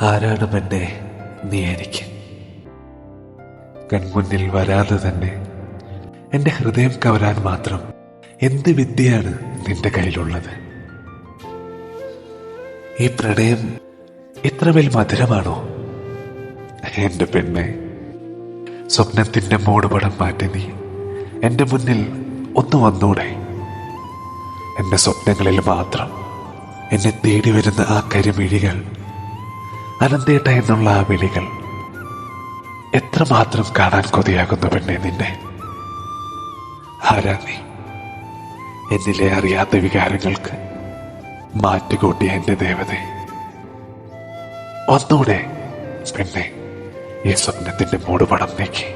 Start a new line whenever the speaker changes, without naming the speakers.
ആരാണ് പെണ്ണെ നീ എനിക്ക്? കൺമുന്നിൽ വരാതെ തന്നെ എൻ്റെ ഹൃദയം കവരാൻ മാത്രം എന്ത് വിദ്യയാണ് നിന്റെ കയ്യിലുള്ളത്? ഈ പ്രണയം ഇത്രമേൽ മധുരമാണോ? എൻ്റെ പെണ്ണെ, സ്വപ്നത്തിൻ്റെ മൂടുപടം മാറ്റി നീ എൻ്റെ മുന്നിൽ ഒന്ന് വന്നൂടെ? എൻ്റെ സ്വപ്നങ്ങളിൽ മാത്രം എന്നെ തേടി വരുന്ന ആ കരിമിഴികൾ, അനന്തേട്ട എന്നുള്ള ആ വിളികൾ എത്രമാത്രം കാണാൻ കൊതിയാകുന്നു പെണ്ണെ നിന്നെ. ആരാ നീ? എന്നിലെ അറിയാത്ത വികാരങ്ങൾക്ക് മാറ്റുകൂട്ടിയ എൻ്റെ ദേവതേ, ഒന്നൂടെ പെണ്ണെ ഈ സ്വപ്നത്തിന്റെ മൂടുപടം നീക്കി